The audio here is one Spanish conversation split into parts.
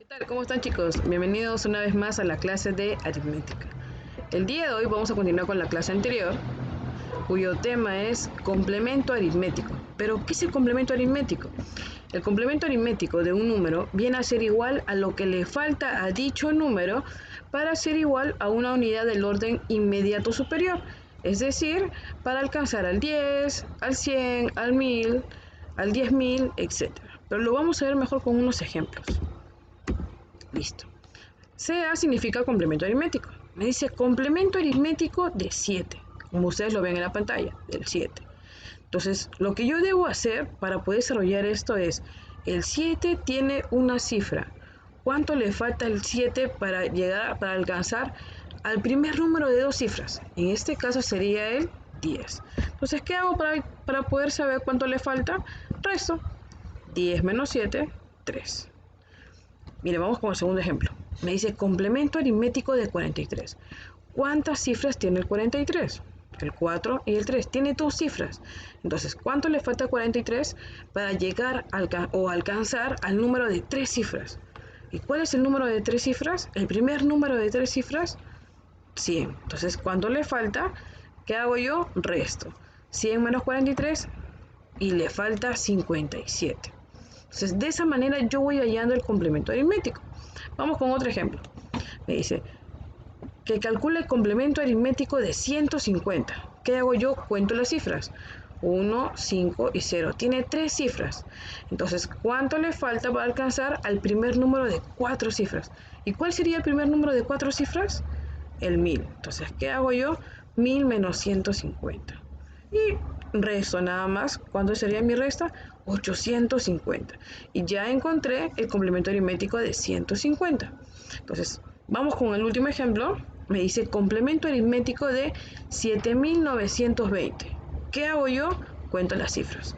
¿Qué tal? ¿Cómo están, chicos? Bienvenidos una vez más a la clase de aritmética. El día de hoy vamos a continuar con la clase anterior, cuyo tema es complemento aritmético. ¿Pero qué es el complemento aritmético? El complemento aritmético de un número viene a ser igual a lo que le falta a dicho número para ser igual a una unidad del orden inmediato superior, es decir, para alcanzar al 10, al 100, al 1000, al 10.000, etc. Pero lo vamos a ver mejor con unos ejemplos. Listo. CA significa complemento aritmético. Me dice complemento aritmético de 7, como ustedes lo ven en la pantalla, del 7. Entonces, lo que yo debo hacer para poder desarrollar esto es, el 7 tiene una cifra. ¿Cuánto le falta al 7 para alcanzar al primer número de dos cifras? En este caso sería el 10. Entonces, ¿qué hago para poder saber cuánto le falta? Resto. 10 menos 7, 3. Mire, vamos con el segundo ejemplo. Me dice complemento aritmético de 43. ¿Cuántas cifras tiene el 43? El 4 y el 3. Tiene dos cifras. Entonces, ¿cuánto le falta a 43 para llegar o alcanzar al número de tres cifras? ¿Y cuál es el número de tres cifras? El primer número de tres cifras, 100. Entonces, ¿cuánto le falta? ¿Qué hago yo? Resto. 100 menos 43 y le falta 57. Entonces, de esa manera yo voy hallando el complemento aritmético. Vamos con otro ejemplo. Me dice que calcule el complemento aritmético de 150. ¿Qué hago yo? Cuento las cifras. 1, 5 y 0. Tiene tres cifras. Entonces, ¿cuánto le falta para alcanzar al primer número de cuatro cifras? ¿Y cuál sería el primer número de cuatro cifras? El 1000. Entonces, ¿qué hago yo? 1000 menos 150. Y resto nada más. ¿Cuánto sería mi resta? 850. Y ya encontré el complemento aritmético de 150. Entonces, vamos con el último ejemplo. Me dice complemento aritmético de 7920. ¿Qué hago yo? Cuento las cifras.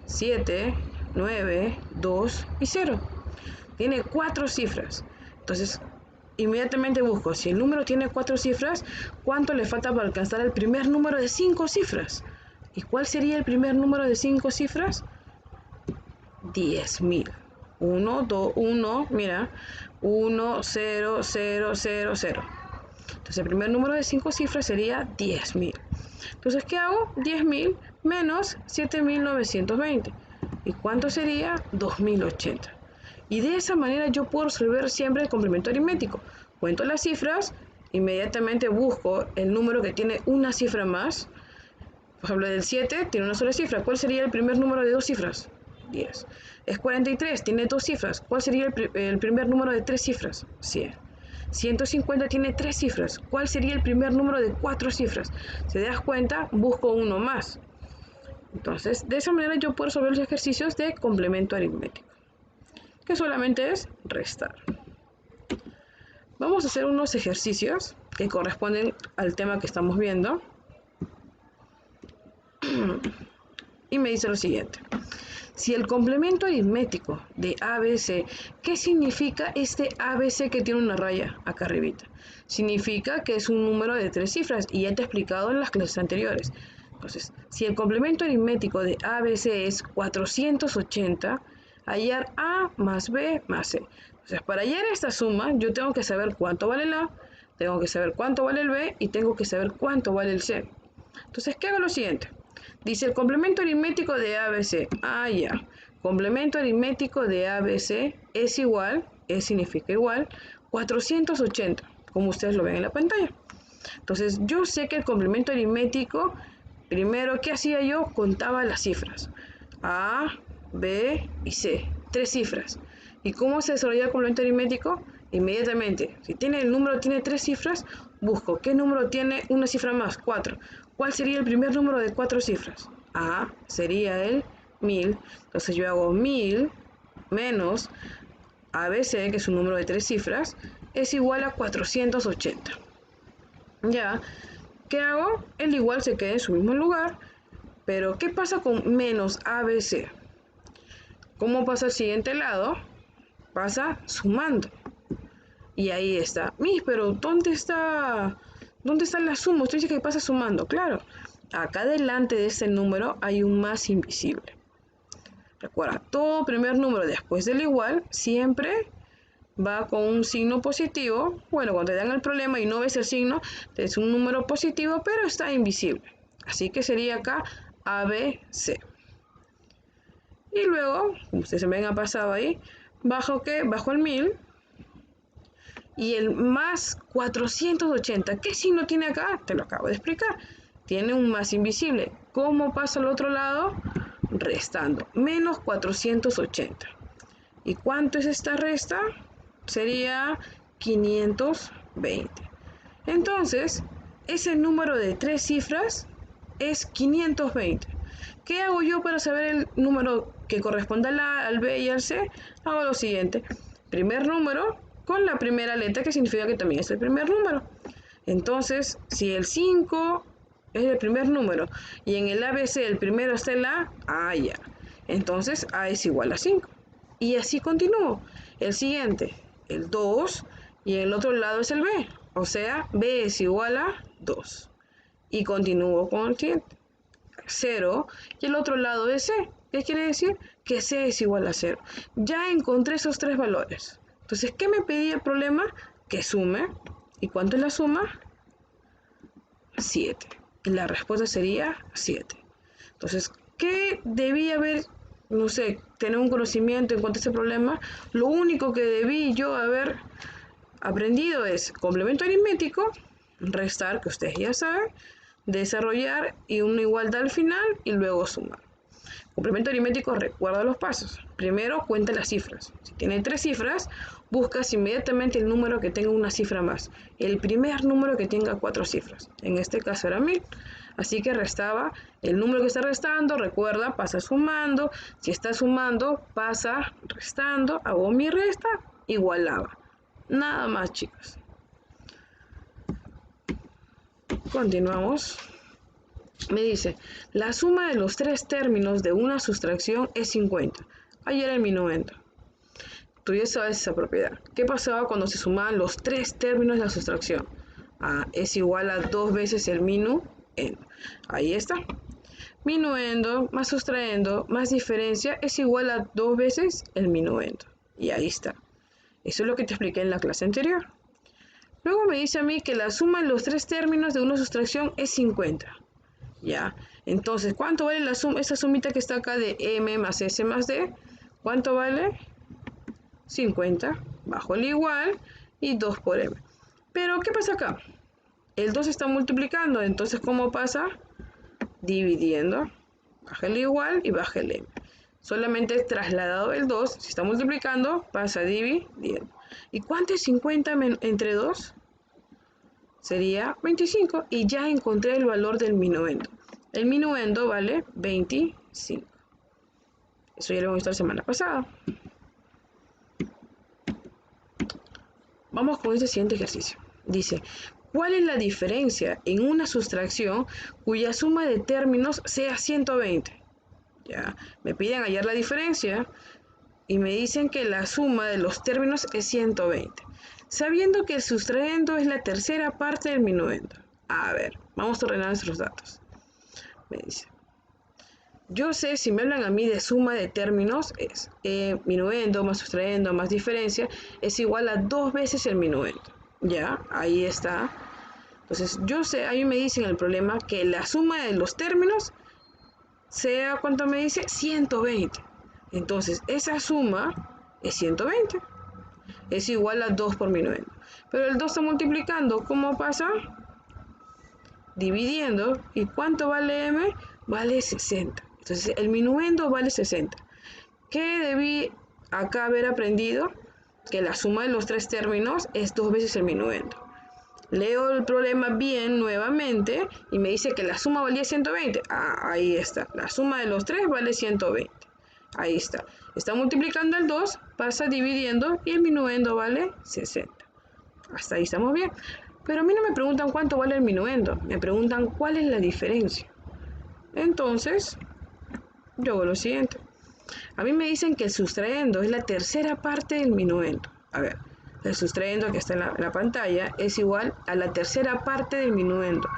7, 9, 2 y 0. Tiene cuatro cifras. Entonces, inmediatamente busco, si el número tiene cuatro cifras, ¿cuánto le falta para alcanzar el primer número de cinco cifras? ¿Y cuál sería el primer número de cinco cifras? 10.000. 1, 2, 1, mira, 1, 0, 0, 0, 0. Entonces el primer número de cinco cifras sería 10.000. Entonces, ¿qué hago? 10.000 menos 7.920. ¿Y cuánto sería? 2.080. Y de esa manera yo puedo resolver siempre el complemento aritmético. Cuento las cifras, inmediatamente busco el número que tiene una cifra más. Por ejemplo, del 7 tiene una sola cifra. ¿Cuál sería el primer número de dos cifras? 10. Es 43, tiene dos cifras. ¿Cuál sería el primer número de tres cifras? 100. 150 tiene tres cifras. ¿Cuál sería el primer número de cuatro cifras? Si te das cuenta, busco uno más. Entonces, de esa manera yo puedo resolver los ejercicios de complemento aritmético, que solamente es restar. Vamos a hacer unos ejercicios que corresponden al tema que estamos viendo. Y me dice lo siguiente. Si el complemento aritmético de ABC, ¿qué significa este ABC que tiene una raya acá arribita? Significa que es un número de tres cifras y ya te he explicado en las clases anteriores. Entonces, si el complemento aritmético de ABC es 480, hallar A más B más C. Entonces, para hallar esta suma, yo tengo que saber cuánto vale el A, tengo que saber cuánto vale el B y tengo que saber cuánto vale el C. Entonces, ¿qué hago? Lo siguiente. Dice el complemento aritmético de ABC. Ah, ya. Complemento aritmético de ABC es igual, significa igual, 480, como ustedes lo ven en la pantalla. Entonces, yo sé que el complemento aritmético, primero, ¿qué hacía yo? Contaba las cifras. A, B y C. Tres cifras. ¿Y cómo se desarrolla el complemento aritmético? Inmediatamente. Si el número tiene tres cifras, busco qué número tiene una cifra más, 4. ¿Cuál sería el primer número de cuatro cifras? A sería el 1000. Entonces yo hago 1000 menos ABC, que es un número de tres cifras, es igual a 480. Ya, ¿qué hago? El igual se queda en su mismo lugar, pero ¿qué pasa con menos ABC? ¿Cómo pasa al siguiente lado? Pasa sumando. Y ahí está. Pero ¿dónde está la suma? Usted dice que pasa sumando. Claro, acá delante de ese número hay un más invisible. Recuerda, todo primer número después del igual siempre va con un signo positivo. Bueno, cuando te dan el problema y no ves el signo, es un número positivo, pero está invisible. Así que sería acá ABC. Y luego, como ustedes se ven ha pasado ahí, bajo el 1000 y el más 480. ¿Qué signo tiene acá? Te lo acabo de explicar. Tiene un más invisible. ¿Cómo pasa al otro lado? Restando. Menos 480. ¿Y cuánto es esta resta? Sería 520. Entonces, ese número de 3 cifras es 520. ¿Qué hago yo para saber el número que corresponde al A, al B y al C? Hago lo siguiente. Primer número con la primera letra, que significa que también es el primer número. Entonces, si el 5 es el primer número y en el ABC el primero está el A, ya. Entonces, A es igual a 5. Y así continúo. El siguiente, el 2, y en el otro lado es el B. O sea, B es igual a 2. Y continúo con el siguiente. 0, y el otro lado es C. ¿Qué quiere decir? Que C es igual a 0. Ya encontré esos tres valores. Entonces, ¿qué me pedía el problema? Que sume. ¿Y cuánto es la suma? 7. Y la respuesta sería 7. Entonces, ¿qué debía haber, no sé, tener un conocimiento en cuanto a ese problema? Lo único que debí yo haber aprendido es complemento aritmético, restar, que ustedes ya saben, desarrollar y una igualdad al final y luego sumar. Complemento aritmético, recuerda los pasos. Primero, cuenta las cifras. Si tiene 3 cifras, buscas inmediatamente el número que tenga una cifra más. El primer número que tenga 4 cifras. En este caso era 1000. Así que restaba el número que está restando. Recuerda, pasa sumando. Si está sumando, pasa restando. Hago mi resta, igualaba. Nada más, chicos. Continuamos. Me dice, la suma de los 3 términos de una sustracción es 50. Ahí era el minuendo. Tú ya sabes esa propiedad. ¿Qué pasaba cuando se sumaban los 3 términos de la sustracción? Es igual a 2 veces el minuendo. Ahí está. Minuendo más sustraendo más diferencia es igual a 2 veces el minuendo. Y ahí está. Eso es lo que te expliqué en la clase anterior. Luego me dice a mí que la suma de los 3 términos de una sustracción es 50. ¿Ya? Entonces, ¿cuánto vale la suma? Esa sumita que está acá de M más S más D, ¿cuánto vale? 50, bajo el igual y 2 por M. Pero, ¿qué pasa acá? El 2 está multiplicando, entonces, ¿cómo pasa? Dividiendo, baja el igual y baja el M. Solamente trasladado el 2, si está multiplicando, pasa dividiendo. ¿Y cuánto es 50 entre 2? Sería 25 y ya encontré el valor del minuendo. El minuendo vale 25. Eso ya lo hemos visto la semana pasada. Vamos con este siguiente ejercicio. Dice, ¿cuál es la diferencia en una sustracción cuya suma de términos sea 120? Ya, me piden hallar la diferencia y me dicen que la suma de los términos es 120. Sabiendo que el sustraendo es la tercera parte del minuendo. A ver, vamos a ordenar nuestros datos. Me dice, yo sé, si me hablan a mí de suma de términos, es minuendo más sustraendo más diferencia es igual a 2 veces el minuendo. Ya, ahí está. Entonces, yo sé, ahí me dicen el problema que la suma de los términos sea, ¿cuánto me dice? 120. Entonces, esa suma es 120. Es igual a 2 por minuendo. Pero el 2 está multiplicando, ¿cómo pasa? Dividiendo. ¿Y cuánto vale M? Vale 60. Entonces el minuendo vale 60. ¿Qué debí acá haber aprendido? Que la suma de los 3 términos es 2 veces el minuendo. Leo el problema bien nuevamente y me dice que la suma valía 120. Ahí está. La suma de los 3 vale 120. Ahí está. Está multiplicando el 2, pasa dividiendo y el minuendo vale 60. Hasta ahí estamos bien. Pero a mí no me preguntan cuánto vale el minuendo. Me preguntan cuál es la diferencia. Entonces, yo hago lo siguiente. A mí me dicen que el sustraendo es la tercera parte del minuendo. A ver, el sustraendo que está en la pantalla es igual a la tercera parte del minuendo.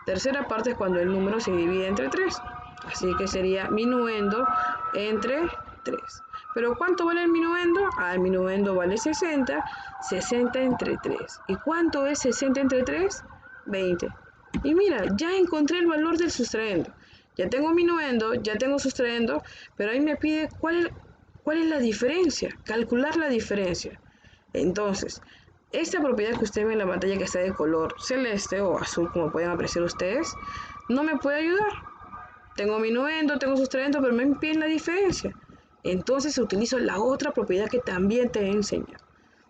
Tercera parte es cuando el número se divide entre 3. Así que sería minuendo entre 3. Pero ¿cuánto vale el minuendo? El minuendo vale 60. 60 entre 3. ¿Y cuánto es 60 entre 3? 20. Y mira, ya encontré el valor del sustraendo. Ya tengo minuendo, ya tengo sustraendo, pero ahí me pide cuál es la diferencia, calcular la diferencia. Entonces, esta propiedad que usted ve en la pantalla que está de color celeste o azul, como pueden apreciar ustedes, no me puede ayudar. Tengo minuendo, tengo sustraendo, pero me piden la diferencia. Entonces utilizo la otra propiedad que también te he enseñado.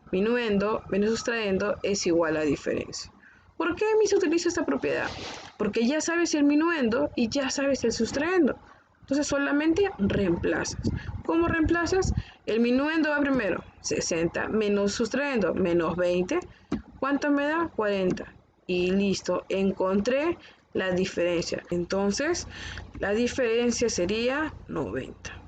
Minuendo menos sustraendo es igual a diferencia. ¿Por qué se utiliza esta propiedad? Porque ya sabes el minuendo y ya sabes el sustraendo. Entonces solamente reemplazas. ¿Cómo reemplazas? El minuendo va primero, 60 menos sustraendo, menos 20. ¿Cuánto me da? 40. Y listo, encontré la diferencia. Entonces, la diferencia sería 90.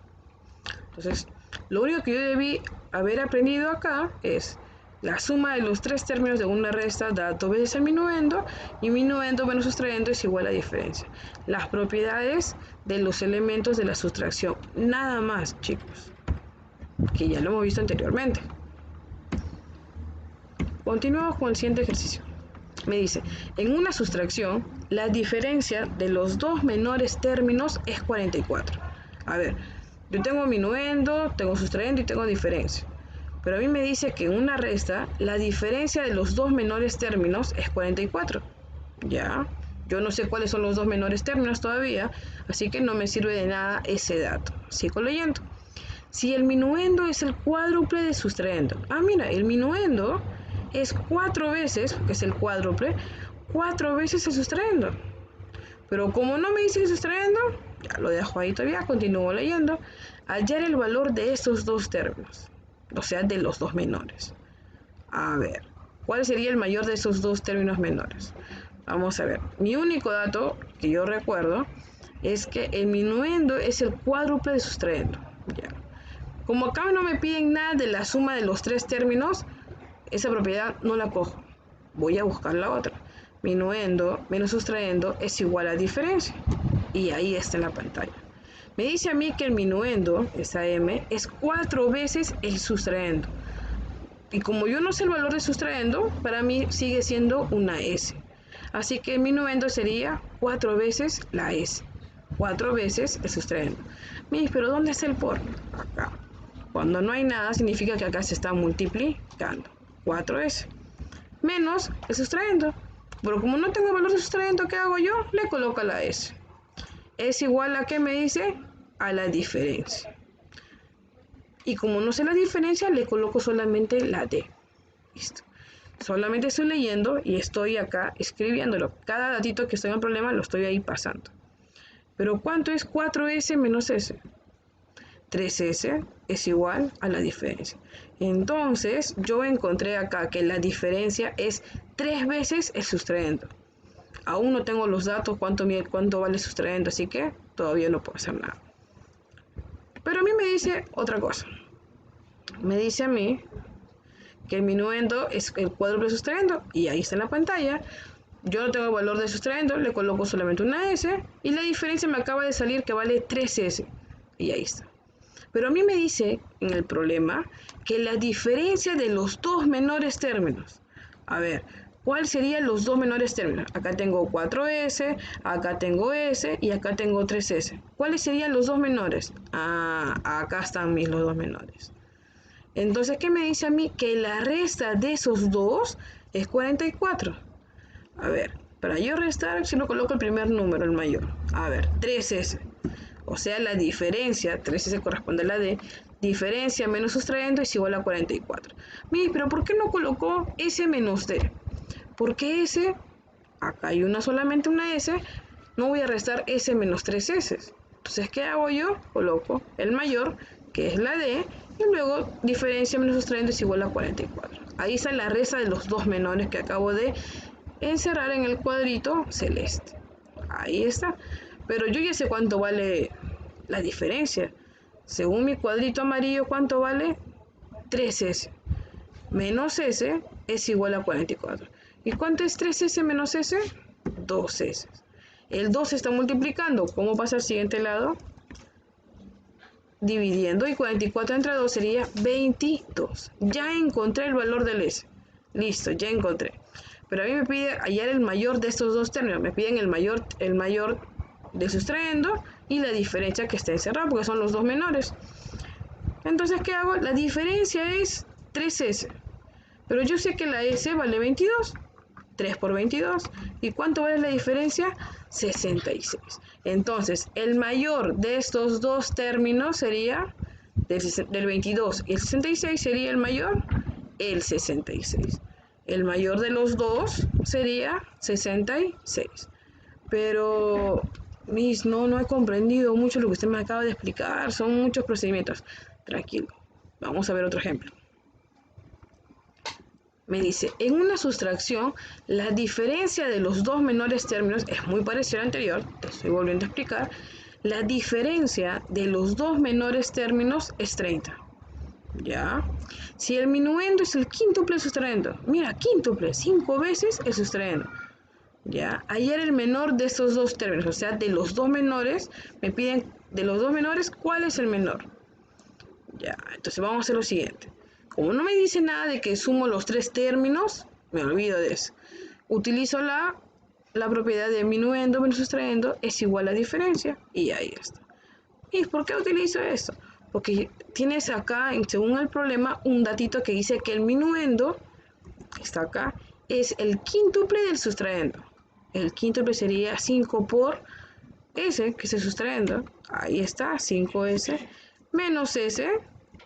Entonces, lo único que yo debí haber aprendido acá es la suma de los tres términos de una resta da 2 veces el minuendo y minuendo menos sustraendo es igual a diferencia. Las propiedades de los elementos de la sustracción. Nada más, chicos, que ya lo hemos visto anteriormente. Continuamos con el siguiente ejercicio. Me dice, en una sustracción, la diferencia de los dos menores términos es 44. A ver, yo tengo minuendo, tengo sustraendo y tengo diferencia. Pero a mí me dice que en una resta, la diferencia de los dos menores términos es 44. Ya, yo no sé cuáles son los dos menores términos todavía, así que no me sirve de nada ese dato. Sigo leyendo. Si el minuendo es el cuádruple de sustraendo. Mira, el minuendo es 4 veces, que es el cuádruple, 4 veces el sustraendo. Pero como no me dice el sustraendo, ya lo dejo ahí todavía, continúo leyendo. Hallar el valor de estos dos términos, o sea, de los dos menores. A ver, ¿cuál sería el mayor de esos dos términos menores? Vamos a ver, mi único dato que yo recuerdo es que el minuendo es el cuádruple de sustraendo. Ya. Como acá no me piden nada de la suma de los tres términos, esa propiedad no la cojo. Voy a buscar la otra. Minuendo menos sustraendo es igual a diferencia. Y ahí está en la pantalla. Me dice a mí que el minuendo, esa m, es 4 veces el sustraendo. Y como yo no sé el valor de sustraendo, para mí sigue siendo una s. Así que el minuendo sería 4 veces la s. 4 veces el sustraendo. Pero ¿dónde está el por? Acá. Cuando no hay nada, significa que acá se está multiplicando. 4s. Menos el sustraendo. Pero como no tengo el valor de sustraendo, ¿qué hago yo? Le coloco la s. Es igual a, ¿qué me dice? A la diferencia. Y como no sé la diferencia, le coloco solamente la d. Listo. Solamente estoy leyendo y estoy acá escribiéndolo. Cada datito que estoy en el problema lo estoy ahí pasando. Pero ¿cuánto es 4s menos s? 3s es igual a la diferencia. Entonces, yo encontré acá que la diferencia es 3 veces el sustraendo. Aún no tengo los datos cuánto vale el sustraendo, así que todavía no puedo hacer nada. Pero a mí me dice otra cosa. Me dice a mí que el minuendo es el cuádruple de sustraendo, y ahí está en la pantalla. Yo no tengo el valor de sustraendo, le coloco solamente una s, y la diferencia me acaba de salir que vale 3s, y ahí está. Pero a mí me dice en el problema que la diferencia de los dos menores términos. A ver, ¿cuáles serían los dos menores términos? Acá tengo 4s, acá tengo s y acá tengo 3s. ¿Cuáles serían los dos menores? Acá están los dos menores. Entonces, ¿qué me dice a mí? Que la resta de esos dos es 44. A ver, para yo restar, si no coloco el primer número, el mayor. A ver, 3s. O sea, la diferencia, 3s corresponde a la d, diferencia menos sustraendo es igual a 44. Mire, pero ¿por qué no colocó s menos d? Porque s, acá hay solamente una s, no voy a restar s menos 3s. Entonces, ¿qué hago yo? Coloco el mayor, que es la d, y luego diferencia menos sustraendo es igual a 44. Ahí está la resta de los dos menores que acabo de encerrar en el cuadrito celeste. Ahí está. Pero yo ya sé cuánto vale la diferencia. Según mi cuadrito amarillo, ¿cuánto vale? 3s. Menos s es igual a 44. ¿Y cuánto es 3s menos s? 2s. El 2 se está multiplicando. ¿Cómo pasa al siguiente lado? dividiendo, y 44 entre 2 sería 22. Ya encontré el valor del S. Listo, ya encontré. Pero a mí me pide hallar el mayor de estos dos términos. Me piden el mayor de sustrayendo y la diferencia que está encerrada, porque son los dos menores. Entonces, ¿qué hago? La diferencia es 3S. Pero yo sé que la S vale 22. 3 por 22. ¿Y cuánto vale la diferencia? 66. Entonces, el mayor de estos dos términos sería del 22 y el 66 sería el mayor, el 66. El mayor de los dos sería 66. Pero, Miss, no he comprendido mucho lo que usted me acaba de explicar. Son muchos procedimientos. Tranquilo. Vamos a ver otro ejemplo. Me dice, en una sustracción, la diferencia de los dos menores términos es muy parecida al anterior, te estoy volviendo a explicar. La diferencia de los dos menores términos es 30. ¿Ya? Si el minuendo es el quíntuple sustrayendo, mira, quíntuple, 5 veces el sustrayendo. ¿Ya? Hallar el menor de estos dos términos, o sea, de los dos menores, me piden, de los dos menores, ¿cuál es el menor? Ya, entonces vamos a hacer lo siguiente. Como no me dice nada de que sumo los tres términos, me olvido de eso. Utilizo la propiedad de minuendo menos sustrayendo es igual a diferencia, y ahí está. ¿Y por qué utilizo esto? Porque tienes acá, según el problema, un datito que dice que el minuendo, está acá, es el quíntuple del sustrayendo. El quíntuple sería 5 por S, que es el sustrayendo. Ahí está, 5S menos S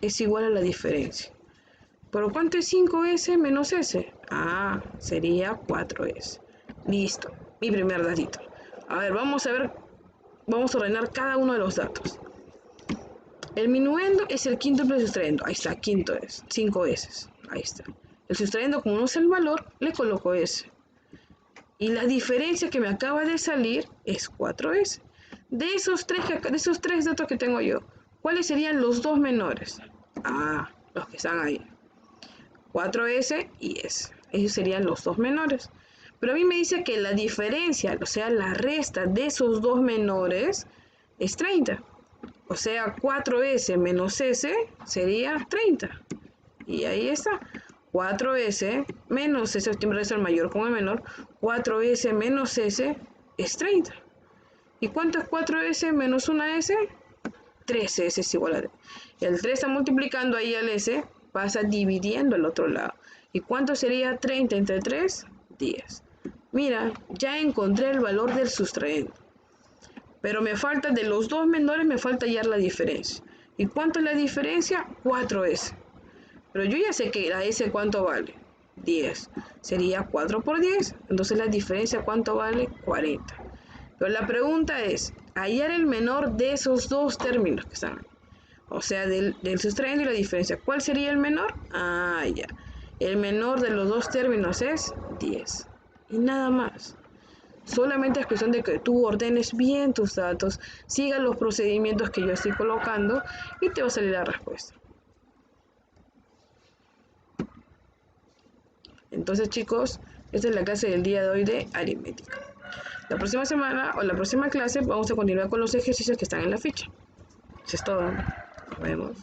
es igual a la diferencia. ¿Pero cuánto es 5S menos S? Ah, sería 4S. Listo, mi primer datito. A ver, vamos a ordenar cada uno de los datos. El minuendo es el quíntuple del sustrayendo. Ahí está, quinto es, 5S. Ahí está. El sustrayendo, como no sé el valor, le coloco S. Y la diferencia que me acaba de salir es 4S. De esos tres datos que tengo yo, ¿cuáles serían los dos menores? Ah, los que están ahí. 4S y S. Esos serían los dos menores. Pero a mí me dice que la diferencia, o sea, la resta de esos dos menores es 30. O sea, 4S menos S sería 30. Y ahí está. 4S menos S, siempre es el mayor con el menor. 4S menos S es 30. ¿Y cuánto es 4S menos una S? 3S es igual a... El 3 está multiplicando ahí al S, pasa dividiendo al otro lado. ¿Y cuánto sería 30 entre 3? 10. Mira, ya encontré el valor del sustrayendo. Pero me falta, de los dos menores, me falta hallar la diferencia. ¿Y cuánto es la diferencia? 4S. Pero yo ya sé que la S, ¿cuánto vale? 10. Sería 4 por 10. Entonces la diferencia, ¿cuánto vale? 40. Pero la pregunta es, hallar el menor de esos dos términos que están. O sea, del sustrayendo y la diferencia. ¿Cuál sería el menor? Ah, ya. El menor de los dos términos es 10. Y nada más. Solamente es cuestión de que tú ordenes bien tus datos, sigas los procedimientos que yo estoy colocando y te va a salir la respuesta. Entonces, chicos, esta es la clase del día de hoy de aritmética. La próxima semana o la próxima clase vamos a continuar con los ejercicios que están en la ficha. Eso es todo. Nos vemos.